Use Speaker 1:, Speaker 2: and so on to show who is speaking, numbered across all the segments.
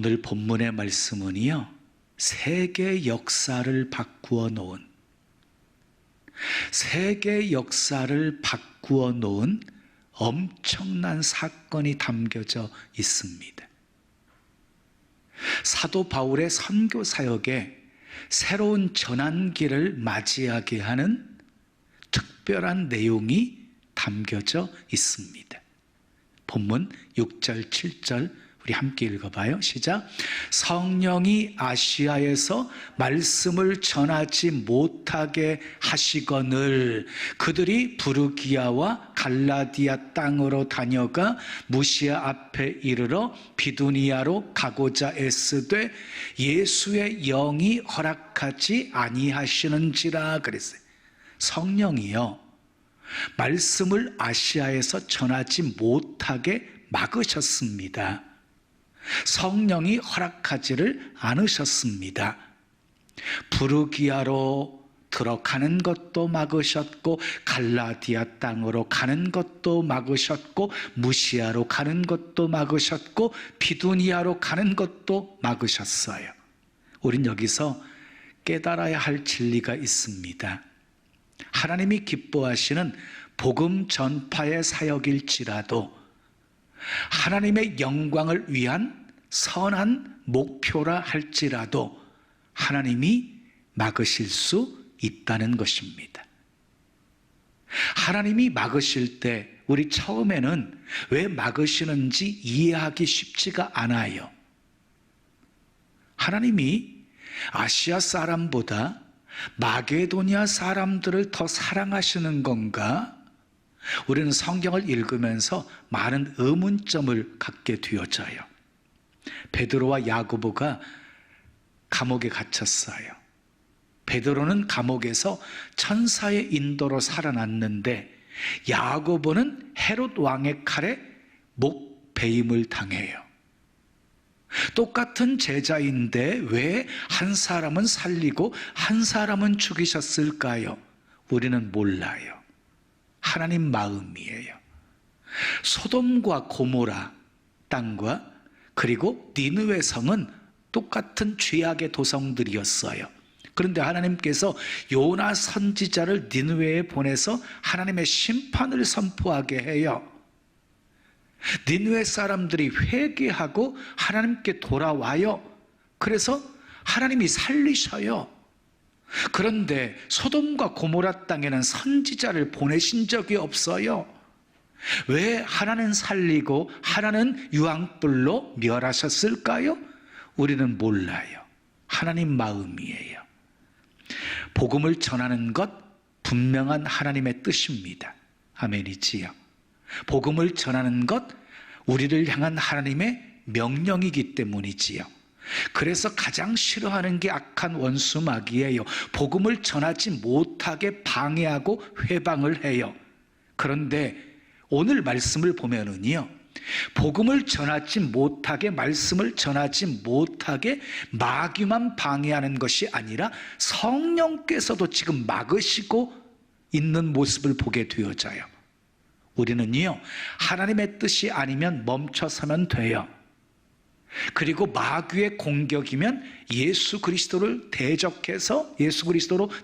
Speaker 1: 오늘 본문의 말씀은요, 세계 역사를 바꾸어 놓은, 세계 역사를 바꾸어 놓은 엄청난 사건이 담겨져 있습니다. 사도 바울의 선교 사역에 새로운 전환기를 맞이하게 하는 특별한 내용이 담겨져 있습니다. 본문 6절, 7절 우리 함께 읽어봐요. 시작. 성령이 아시아에서 말씀을 전하지 못하게 하시거늘 그들이 부르기아와 갈라디아 땅으로 다녀가 무시아 앞에 이르러 비두니아로 가고자 애쓰되 예수의 영이 허락하지 아니하시는지라 그랬어요. 성령이요, 말씀을 아시아에서 전하지 못하게 막으셨습니다. 성령이 허락하지를 않으셨습니다. 부르기아로 들어가는 것도 막으셨고 갈라디아 땅으로 가는 것도 막으셨고 무시아로 가는 것도 막으셨고 비두니아로 가는 것도 막으셨어요. 우린 여기서 깨달아야 할 진리가 있습니다. 하나님이 기뻐하시는 복음 전파의 사역일지라도 하나님의 영광을 위한 선한 목표라 할지라도 하나님이 막으실 수 있다는 것입니다. 하나님이 막으실 때 우리 처음에는 왜 막으시는지 이해하기 쉽지가 않아요. 하나님이 아시아 사람보다 마게도니아 사람들을 더 사랑하시는 건가? 우리는 성경을 읽으면서 많은 의문점을 갖게 되어져요. 베드로와 야고보가 감옥에 gat혔어요. 베드로는 감옥에서 천사의 인도로 살아났는데 야고보는 헤롯 왕의 칼에 목베임을 당해요. 똑같은 제자인데 왜 한 사람은 살리고 한 사람은 죽이셨을까요? 우리는 몰라요. 하나님 마음이에요. 소돔과 고모라 땅과 그리고 니느웨 성은 똑같은 죄악의 도성들이었어요. 그런데 하나님께서 요나 선지자를 니느웨에 보내서 하나님의 심판을 선포하게 해요. 니느웨 사람들이 회개하고 하나님께 돌아와요. 그래서 하나님이 살리셔요. 그런데 소돔과 고모라 땅에는 선지자를 보내신 적이 없어요. 왜 하나는 살리고 하나는 유황불로 멸하셨을까요? 우리는 몰라요. 하나님 마음이에요. 복음을 전하는 것 분명한 하나님의 뜻입니다. 아멘이지요. 복음을 전하는 것 우리를 향한 하나님의 명령이기 때문이지요. 그래서 가장 싫어하는 게 악한 원수 마귀예요. 복음을 전하지 못하게 방해하고 회방을 해요. 그런데 오늘 말씀을 보면은요, 복음을 전하지 못하게, 말씀을 전하지 못하게 마귀만 방해하는 것이 아니라 성령께서도 지금 막으시고 있는 모습을 보게 되어져요. 우리는요, 하나님의 뜻이 아니면 멈춰서면 돼요. 그리고 마귀의 공격이면 예수 그리스도로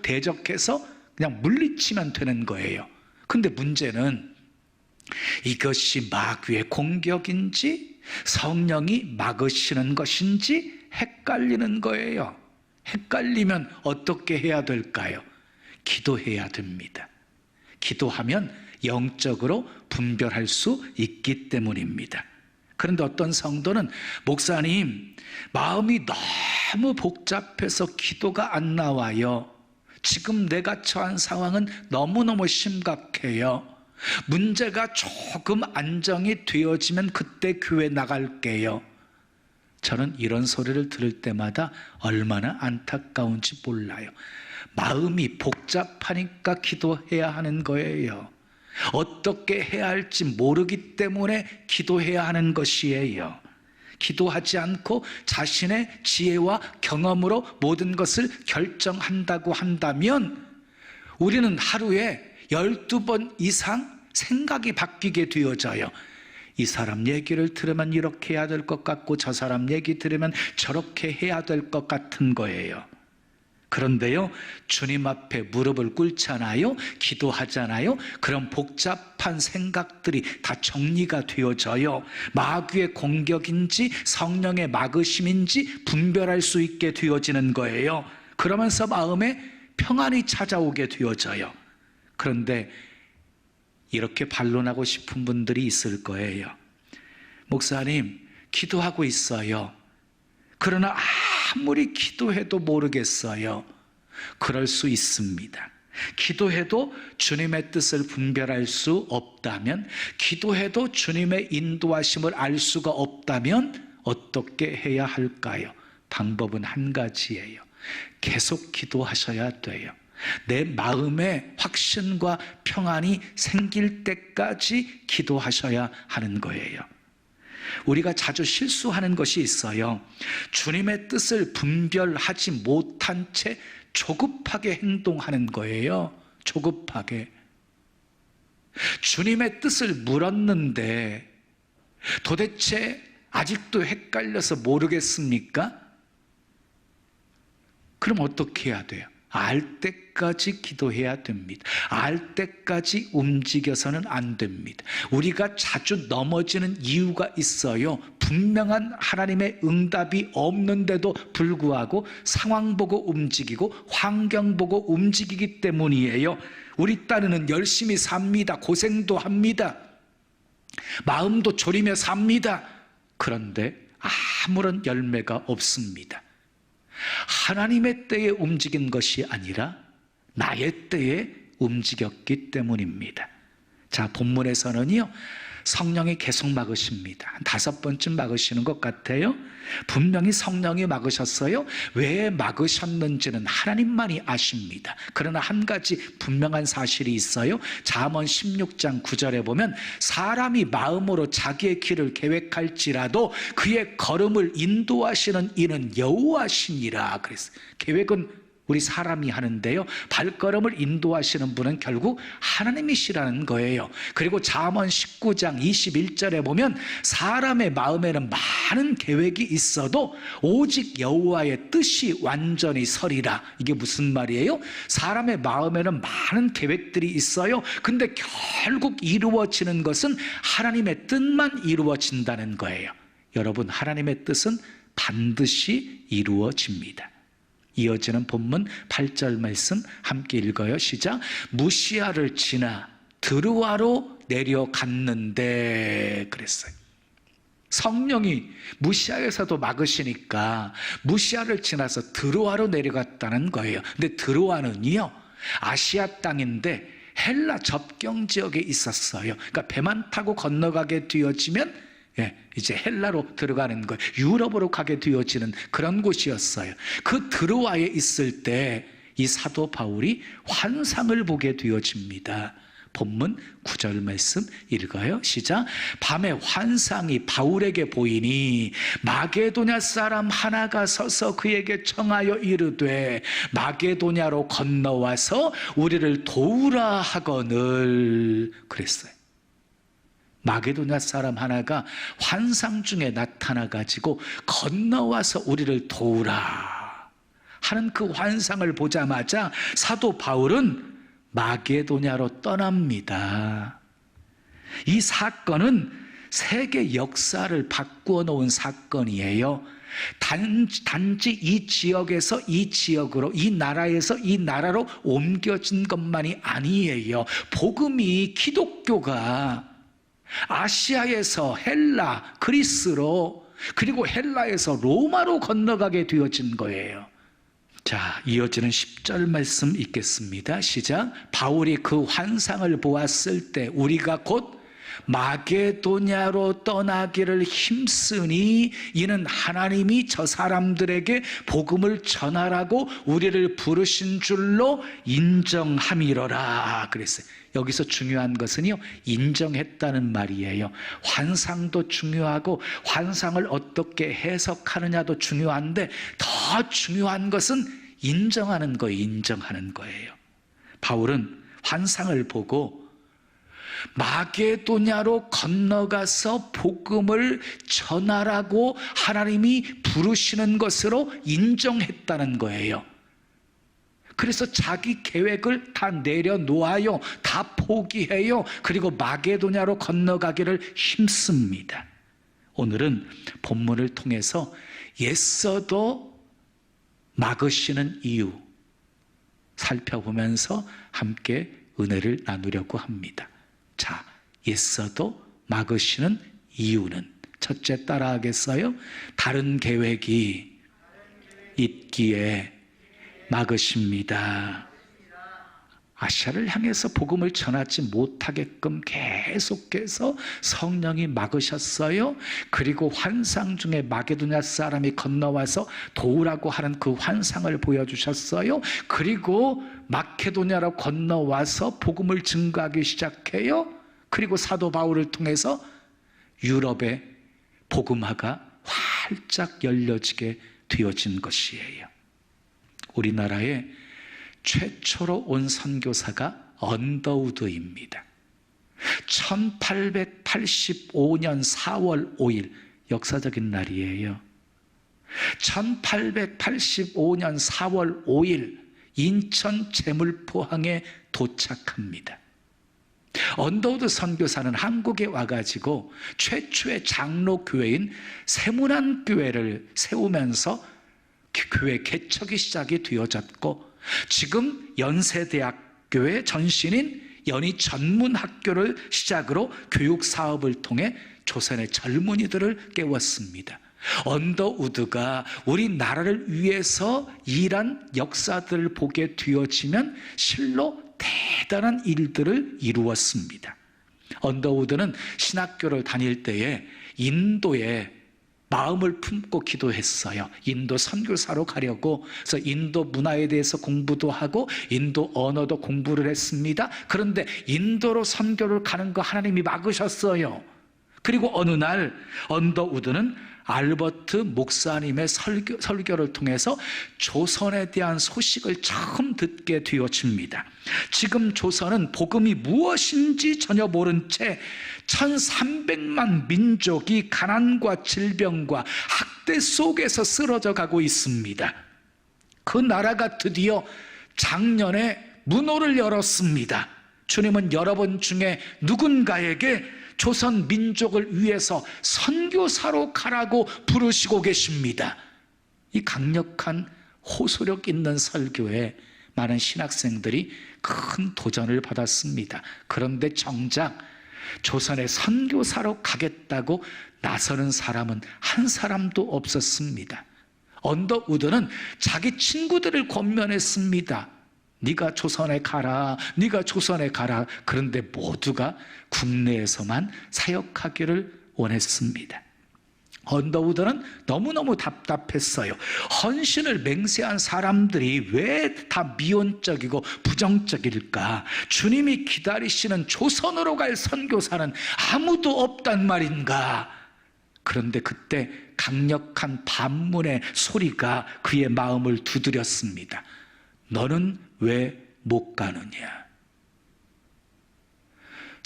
Speaker 1: 대적해서 그냥 물리치면 되는 거예요. 근데 문제는 이것이 마귀의 공격인지 성령이 막으시는 것인지 헷갈리는 거예요. 헷갈리면 어떻게 해야 될까요? 기도해야 됩니다. 기도하면 영적으로 분별할 수 있기 때문입니다. 그런데 어떤 성도는 목사님, 마음이 너무 복잡해서 기도가 안 나와요. 지금 내가 처한 상황은 너무너무 심각해요. 문제가 조금 안정이 되어지면 그때 교회 나갈게요. 저는 이런 소리를 들을 때마다 얼마나 안타까운지 몰라요. 마음이 복잡하니까 기도해야 하는 거예요. 어떻게 해야 할지 모르기 때문에 기도해야 하는 것이에요. 기도하지 않고 자신의 지혜와 경험으로 모든 것을 결정한다고 한다면 우리는 하루에 12번 이상 생각이 바뀌게 되어져요. 이 사람 얘기를 들으면 이렇게 해야 될 것 같고 저 사람 얘기 들으면 저렇게 해야 될 것 같은 거예요. 그런데요, 주님 앞에 무릎을 꿇잖아요, 기도하잖아요, 그런 복잡한 생각들이 다 정리가 되어져요. 마귀의 공격인지 성령의 막으심인지 분별할 수 있게 되어지는 거예요. 그러면서 마음에 평안이 찾아오게 되어져요. 그런데 이렇게 반론하고 싶은 분들이 있을 거예요. 목사님, 기도하고 있어요. 그러나 아무리 기도해도 모르겠어요. 그럴 수 있습니다. 기도해도 주님의 뜻을 분별할 수 없다면, 기도해도 주님의 인도하심을 알 수가 없다면 어떻게 해야 할까요? 방법은 한 가지예요. 계속 기도하셔야 돼요. 내 마음에 확신과 평안이 생길 때까지 기도하셔야 하는 거예요. 우리가 자주 실수하는 것이 있어요. 주님의 뜻을 분별하지 못한 채 조급하게 행동하는 거예요. 조급하게. 주님의 뜻을 물었는데 도대체 아직도 헷갈려서 모르겠습니까? 그럼 어떻게 해야 돼요? 알 때까지 기도해야 됩니다. 알 때까지 움직여서는 안 됩니다. 우리가 자주 넘어지는 이유가 있어요. 분명한 하나님의 응답이 없는데도 불구하고 상황 보고 움직이고 환경 보고 움직이기 때문이에요. 우리 딸은 열심히 삽니다. 고생도 합니다. 마음도 졸이며 삽니다. 그런데 아무런 열매가 없습니다. 하나님의 때에 움직인 것이 아니라 나의 때에 움직였기 때문입니다. 자, 본문에서는요, 성령이 계속 막으십니다. 한 5번쯤 막으시는 것 같아요. 분명히 성령이 막으셨어요. 왜 막으셨는지는 하나님만이 아십니다. 그러나 한 가지 분명한 사실이 있어요. 잠언 16장 9절에 보면 사람이 마음으로 자기의 길을 계획할지라도 그의 걸음을 인도하시는 이는 여호와시니라 그랬어요. 계획은 우리 사람이 하는데요, 발걸음을 인도하시는 분은 결국 하나님이시라는 거예요. 그리고 잠언 19장 21절에 보면 사람의 마음에는 많은 계획이 있어도 오직 여호와의 뜻이 완전히 서리라. 이게 무슨 말이에요? 사람의 마음에는 많은 계획들이 있어요. 근데 결국 이루어지는 것은 하나님의 뜻만 이루어진다는 거예요. 여러분, 하나님의 뜻은 반드시 이루어집니다. 이어지는 본문 8절 말씀 함께 읽어요. 시작. 무시아를 지나 드루아로 내려갔는데 그랬어요. 성령이 무시아에서도 막으시니까 무시아를 지나서 드루아로 내려갔다는 거예요. 근데 드루아는요, 아시아 땅인데 헬라 접경 지역에 있었어요. 그러니까 배만 타고 건너가게 되어지면 이제 헬라로 들어가는 거예요. 유럽으로 가게 되어지는 그런 곳이었어요. 그 드로아에 있을 때 이 사도 바울이 환상을 보게 되어집니다. 본문 9절 말씀 읽어요. 시작. 밤에 환상이 바울에게 보이니 마게도냐 사람 하나가 서서 그에게 청하여 이르되 마게도냐로 건너와서 우리를 도우라 하거늘 그랬어요. 마게도냐 사람 하나가 환상 중에 나타나가지고 건너와서 우리를 도우라 하는 그 환상을 보자마자 사도 바울은 마게도냐로 떠납니다. 이 사건은 세계 역사를 바꾸어 놓은 사건이에요. 단지 이 지역에서 이 지역으로, 이 나라에서 이 나라로 옮겨진 것만이 아니에요. 복음이, 기독교가 아시아에서 헬라, 그리스로, 그리고 헬라에서 로마로 건너가게 되어진 거예요. 자, 이어지는 10절 말씀 읽겠습니다. 시작. 바울이 그 환상을 보았을 때 우리가 곧 마게도냐로 떠나기를 힘쓰니 이는 하나님이 저 사람들에게 복음을 전하라고 우리를 부르신 줄로 인정함이로라 그랬어요. 여기서 중요한 것은요, 인정했다는 말이에요. 환상도 중요하고 환상을 어떻게 해석하느냐도 중요한데 더 중요한 것은 인정하는 거예요. 인정하는 거예요. 바울은 환상을 보고 마게도냐로 건너가서 복음을 전하라고 하나님이 부르시는 것으로 인정했다는 거예요. 그래서 자기 계획을 다 내려놓아요. 다 포기해요. 그리고 마게도냐로 건너가기를 힘씁니다. 오늘은 본문을 통해서 애써도 막으시는 이유 살펴보면서 함께 은혜를 나누려고 합니다. 자, 애써도 막으시는 이유는 첫째 따라하겠어요? 다른 계획이 있기에 막으십니다. 아시아를 향해서 복음을 전하지 못하게끔 계속해서 성령이 막으셨어요. 그리고 환상 중에 마게도냐 사람이 건너와서 도우라고 하는 그 환상을 보여주셨어요. 그리고 마케도냐로 건너와서 복음을 증거하기 시작해요. 그리고 사도 바울을 통해서 유럽의 복음화가 활짝 열려지게 되어진 것이에요. 우리나라에 최초로 온 선교사가 언더우드입니다. 1885년 4월 5일 역사적인 날이에요. 1885년 4월 5일 인천 제물포항에 도착합니다. 언더우드 선교사는 한국에 와가지고 최초의 장로교회인 세문안교회를 세우면서 교회 개척이 시작이 되어졌고, 지금 연세대학교의 전신인 연희전문학교를 시작으로 교육사업을 통해 조선의 젊은이들을 깨웠습니다. 언더우드가 우리나라를 위해서 일한 역사들을 보게 되어지면 실로 대단한 일들을 이루었습니다. 언더우드는 신학교를 다닐 때에 인도에 마음을 품고 기도했어요. 인도 선교사로 가려고. 그래서 인도 문화에 대해서 공부도 하고 인도 언어도 공부를 했습니다. 그런데 인도로 선교를 가는 거 하나님이 막으셨어요. 그리고 어느 날 언더우드는 알버트 목사님의 설교를 통해서 조선에 대한 소식을 처음 듣게 되어집니다. 지금 조선은 복음이 무엇인지 전혀 모른 채 1300만 민족이 가난과 질병과 학대 속에서 쓰러져 가고 있습니다. 그 나라가 드디어 작년에 문호를 열었습니다. 주님은 여러분 중에 누군가에게 조선 민족을 위해서 선교사로 가라고 부르시고 계십니다. 이 강력한 호소력 있는 설교에 많은 신학생들이 큰 도전을 받았습니다. 그런데 정작 조선에 선교사로 가겠다고 나서는 사람은 한 사람도 없었습니다. 언더우드는 자기 친구들을 권면했습니다. 네가 조선에 가라, 네가 조선에 가라. 그런데 모두가 국내에서만 사역하기를 원했습니다. 언더우드는 너무너무 답답했어요. 헌신을 맹세한 사람들이 왜 다 미온적이고 부정적일까? 주님이 기다리시는 조선으로 갈 선교사는 아무도 없단 말인가? 그런데 그때 강력한 반문의 소리가 그의 마음을 두드렸습니다. 너는 왜 못 가느냐?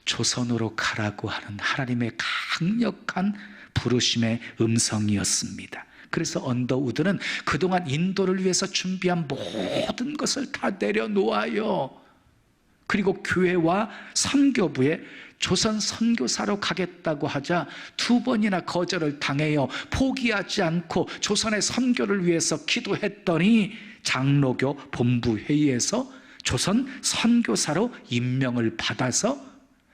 Speaker 1: 조선으로 가라고 하는 하나님의 강력한 부르심의 음성이었습니다. 그래서 언더우드는 그동안 인도를 위해서 준비한 모든 것을 다 내려놓아요. 그리고 교회와 선교부에 조선 선교사로 가겠다고 하자 2번이나 거절을 당해요. 포기하지 않고 조선의 선교를 위해서 기도했더니 장로교 본부회의에서 조선 선교사로 임명을 받아서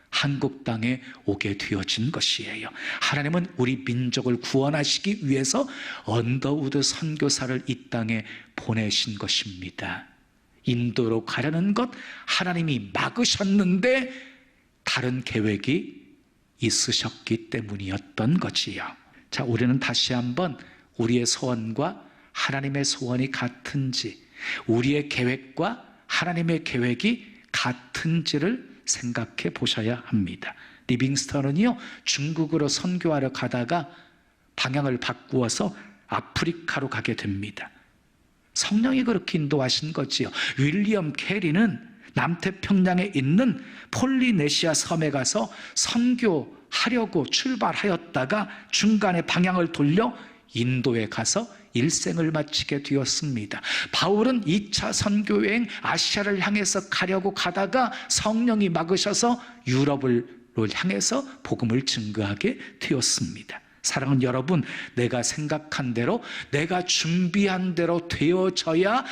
Speaker 1: 한국 땅에 오게 되어진 것이에요. 하나님은 우리 민족을 구원하시기 위해서 언더우드 선교사를 이 땅에 보내신 것입니다. 인도로 가려는 것 하나님이 막으셨는데 다른 계획이 있으셨기 때문이었던 거지요. 자, 우리는 다시 한번 우리의 소원과 하나님의 소원이 같은지, 우리의 계획과 하나님의 계획이 같은지를 생각해 보셔야 합니다. 리빙스턴은요, 중국으로 선교하러 가다가 방향을 바꾸어서 아프리카로 가게 됩니다. 성령이 그렇게 인도하신 거지요. 윌리엄 캐리는 남태평양에 있는 폴리네시아 섬에 가서 선교하려고 출발하였다가 중간에 방향을 돌려 인도에 가서 일생을 마치게 되었습니다. 바울은 2차 선교여행 아시아를 향해서 가려고 가다가 성령이 막으셔서 유럽을 향해서 복음을 증거하게 되었습니다. 사랑하는 여러분, 내가 생각한 대로, 내가 준비한 대로 되어져야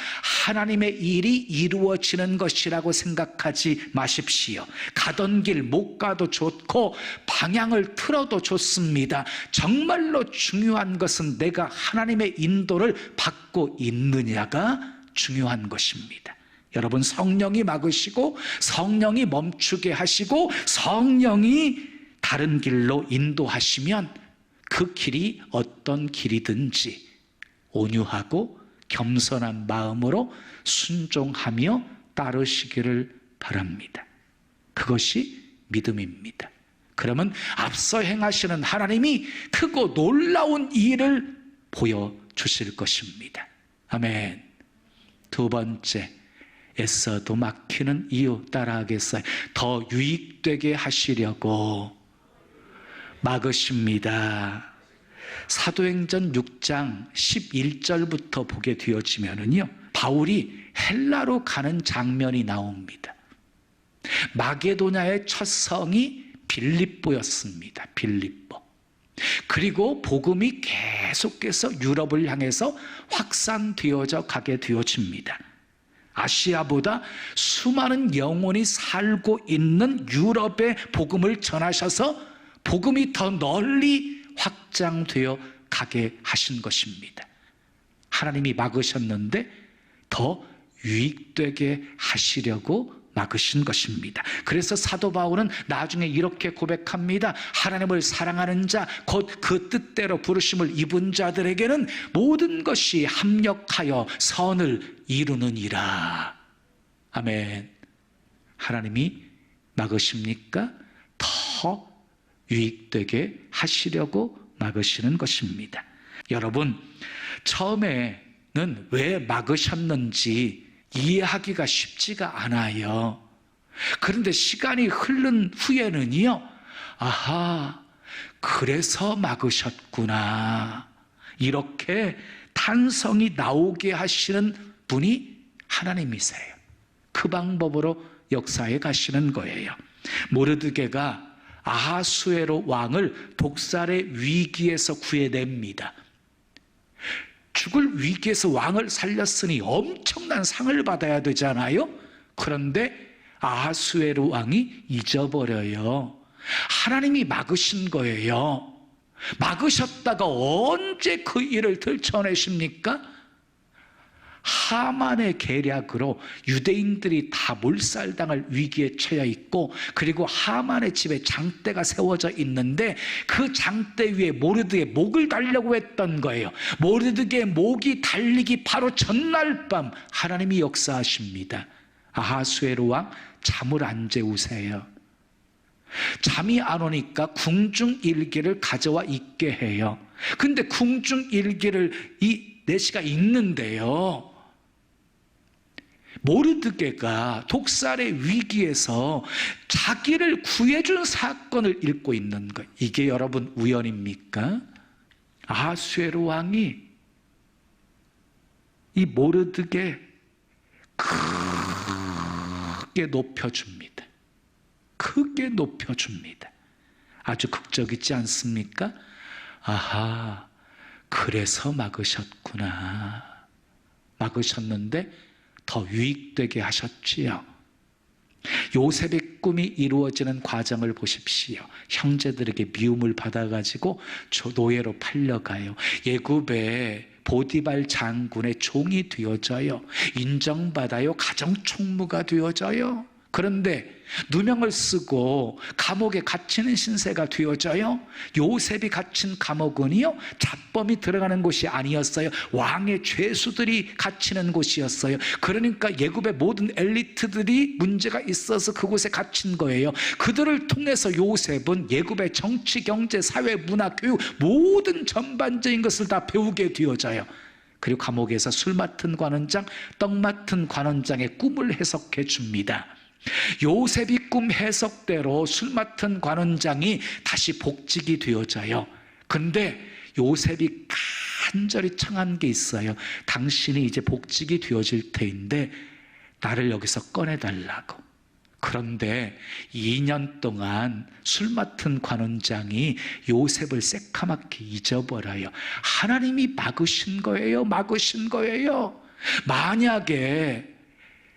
Speaker 1: 하나님의 일이 이루어지는 것이라고 생각하지 마십시오. 가던 길 못 가도 좋고 방향을 틀어도 좋습니다. 정말로 중요한 것은 내가 하나님의 인도를 받고 있느냐가 중요한 것입니다. 여러분, 성령이 막으시고 성령이 멈추게 하시고 성령이 다른 길로 인도하시면 그 길이 어떤 길이든지 온유하고 겸손한 마음으로 순종하며 따르시기를 바랍니다. 그것이 믿음입니다. 그러면 앞서 행하시는 하나님이 크고 놀라운 일을 보여주실 것입니다. 아멘. 두 번째, 애써도 막히는 이유 따라하겠어요. 더 유익되게 하시려고 막으십니다. 사도행전 6장 11절부터 보게 되어지면은요, 바울이 헬라로 가는 장면이 나옵니다. 마게도냐의 첫 성이 빌립보였습니다. 빌립보. 그리고 복음이 계속해서 유럽을 향해서 확산되어져 가게 되어집니다. 아시아보다 수많은 영혼이 살고 있는 유럽에 복음을 전하셔서 복음이 더 널리 확장되어 가게 하신 것입니다. 하나님이 막으셨는데 더 유익되게 하시려고 막으신 것입니다. 그래서 사도 바울은 나중에 이렇게 고백합니다. 하나님을 사랑하는 자, 곧 그 뜻대로 부르심을 입은 자들에게는 모든 것이 합력하여 선을 이루느니라. 아멘. 하나님이 막으십니까? 더 유익되게 하시려고 막으시는 것입니다. 여러분, 처음에는 왜 막으셨는지 이해하기가 쉽지가 않아요. 그런데 시간이 흐른 후에는요, 아하, 그래서 막으셨구나, 이렇게 탄성이 나오게 하시는 분이 하나님이세요. 그 방법으로 역사에 가시는 거예요. 모르드게가 아하수에로 왕을 독살의 위기에서 구해냅니다. 죽을 위기에서 왕을 살렸으니 엄청난 상을 받아야 되잖아요. 그런데 아하수에로 왕이 잊어버려요. 하나님이 막으신 거예요. 막으셨다가 언제 그 일을 들춰내십니까? 하만의 계략으로 유대인들이 다 몰살당할 위기에 처해 있고, 그리고 하만의 집에 장대가 세워져 있는데 그 장대 위에 모르드게의 목을 달려고 했던 거예요. 모르드게의 목이 달리기 바로 전날 밤 하나님이 역사하십니다. 아하수에로 왕 잠을 안 재우세요. 잠이 안 오니까 궁중일기를 가져와 읽게 해요. 근데 궁중일기를 이 내시가 읽는데요, 모르드게가 독살의 위기에서 자기를 구해준 사건을 읽고 있는 것, 이게 여러분 우연입니까? 아하수에로 왕이 이 모르드게 크게 높여줍니다. 크게 높여줍니다. 아주 극적이지 않습니까? 아하, 그래서 막으셨구나. 막으셨는데 더 유익되게 하셨지요. 요셉의 꿈이 이루어지는 과정을 보십시오. 형제들에게 미움을 받아가지고 노예로 팔려가요. 애굽의 보디발 장군의 종이 되어져요. 인정받아요. 가정총무가 되어져요. 그런데 누명을 쓰고 감옥에 갇히는 신세가 되어져요. 요셉이 갇힌 감옥은요, 잡범이 들어가는 곳이 아니었어요. 왕의 죄수들이 갇히는 곳이었어요. 그러니까 애굽의 모든 엘리트들이 문제가 있어서 그곳에 갇힌 거예요. 그들을 통해서 요셉은 애굽의 정치, 경제, 사회, 문화, 교육 모든 전반적인 것을 다 배우게 되어져요. 그리고 감옥에서 술 맡은 관원장, 떡 맡은 관원장의 꿈을 해석해 줍니다. 요셉이 꿈 해석대로 술 맡은 관원장이 다시 복직이 되어져요. 근데 요셉이 간절히 청한 게 있어요. 당신이 이제 복직이 되어질 테인데 나를 여기서 꺼내달라고. 그런데 2년 동안 술 맡은 관원장이 요셉을 새카맣게 잊어버려요. 하나님이 막으신 거예요. 막으신 거예요. 만약에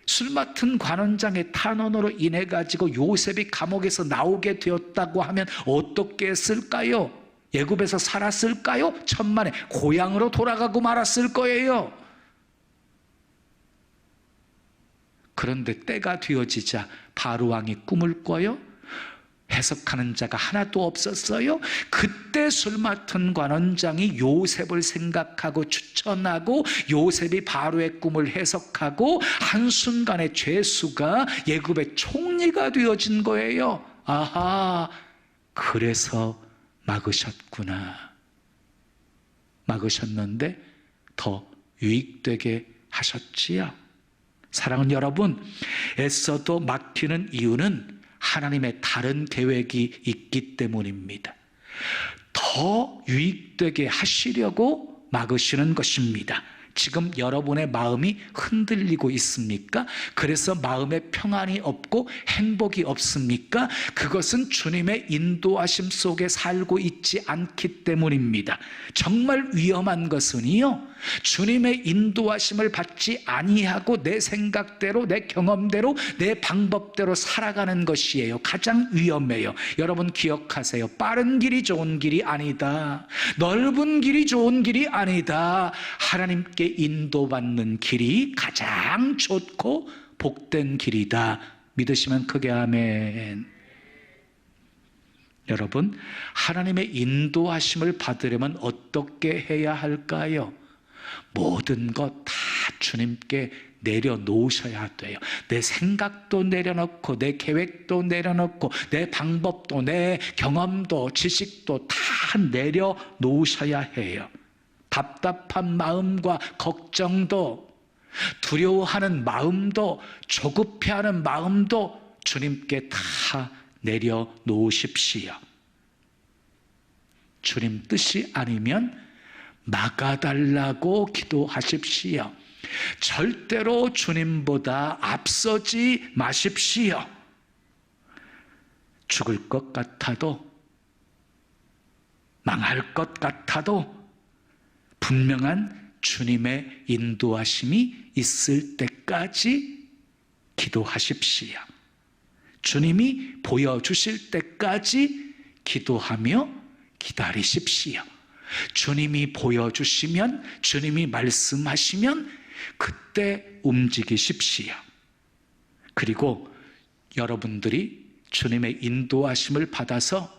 Speaker 1: 술 맡은 관원장의 탄원으로 인해 가지고 요셉이 감옥에서 나오게 되었다고 하면 어떻게 했을까요? 애굽에서 살았을까요? 천만에 고향으로 돌아가고 말았을 거예요. 그런데 때가 되어지자 바로 왕이 꿈을 꿔요. 해석하는 자가 하나도 없었어요. 그때 술 맡은 관원장이 요셉을 생각하고 추천하고 요셉이 바로의 꿈을 해석하고 한순간에 죄수가 애굽의 총리가 되어진 거예요. 아하, 그래서 막으셨구나. 막으셨는데 더 유익되게 하셨지요. 사랑하는 여러분, 애써도 막히는 이유는 하나님의 다른 계획이 있기 때문입니다. 더 유익되게 하시려고 막으시는 것입니다. 지금 여러분의 마음이 흔들리고 있습니까? 그래서 마음에 평안이 없고 행복이 없습니까? 그것은 주님의 인도하심 속에 살고 있지 않기 때문입니다. 정말 위험한 것은요, 주님의 인도하심을 받지 아니하고 내 생각대로, 내 경험대로, 내 방법대로 살아가는 것이에요. 가장 위험해요. 여러분 기억하세요. 빠른 길이 좋은 길이 아니다. 넓은 길이 좋은 길이 아니다. 하나님께 인도받는 길이 가장 좋고 복된 길이다. 믿으시면 크게 아멘. 여러분, 하나님의 인도하심을 받으려면 어떻게 해야 할까요? 모든 것 다 주님께 내려놓으셔야 돼요. 내 생각도 내려놓고 내 계획도 내려놓고 내 방법도 내 경험도 지식도 다 내려놓으셔야 해요. 답답한 마음과 걱정도, 두려워하는 마음도, 조급해하는 마음도 주님께 다 내려놓으십시오. 주님 뜻이 아니면 막아달라고 기도하십시오. 절대로 주님보다 앞서지 마십시오. 죽을 것 같아도, 망할 것 같아도 분명한 주님의 인도하심이 있을 때까지 기도하십시오. 주님이 보여주실 때까지 기도하며 기다리십시오. 주님이 보여주시면, 주님이 말씀하시면 그때 움직이십시오. 그리고 여러분들이 주님의 인도하심을 받아서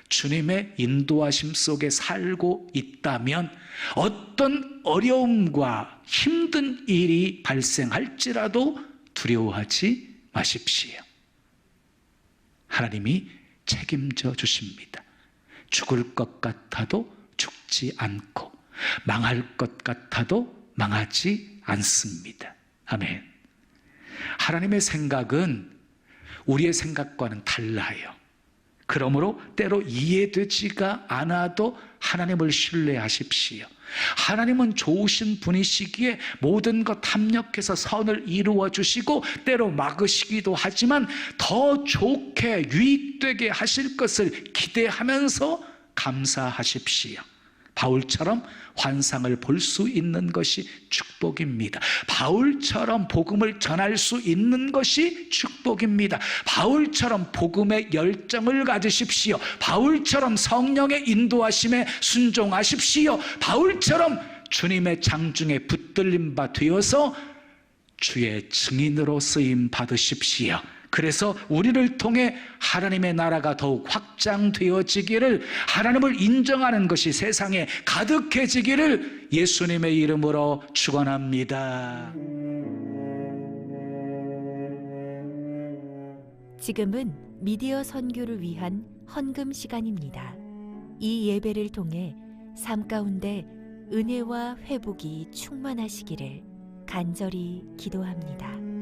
Speaker 1: 주님의 인도하심 속에 살고 있다면 어떤 어려움과 힘든 일이 발생할지라도 두려워하지 마십시오. 하나님이 책임져 주십니다. 죽을 것 같아도 죽지 않고 망할 것 같아도 망하지 않습니다. 아멘. 하나님의 생각은 우리의 생각과는 달라요. 그러므로 때로 이해되지가 않아도 하나님을 신뢰하십시오. 하나님은 좋으신 분이시기에 모든 것 합력해서 선을 이루어 주시고 때로 막으시기도 하지만 더 좋게 유익되게 하실 것을 기대하면서 감사하십시오. 바울처럼 환상을 볼 수 있는 것이 축복입니다. 바울처럼 복음을 전할 수 있는 것이 축복입니다. 바울처럼 복음의 열정을 가지십시오. 바울처럼 성령의 인도하심에 순종하십시오. 바울처럼 주님의 장중에 붙들림 바 되어서 주의 증인으로 쓰임 받으십시오. 그래서 우리를 통해 하나님의 나라가 더욱 확장되어지기를, 하나님을 인정하는 것이 세상에 가득해지기를 예수님의 이름으로 축원합니다.
Speaker 2: 지금은 미디어 선교를 위한 헌금 시간입니다. 이 예배를 통해 삶 가운데 은혜와 회복이 충만하시기를 간절히 기도합니다.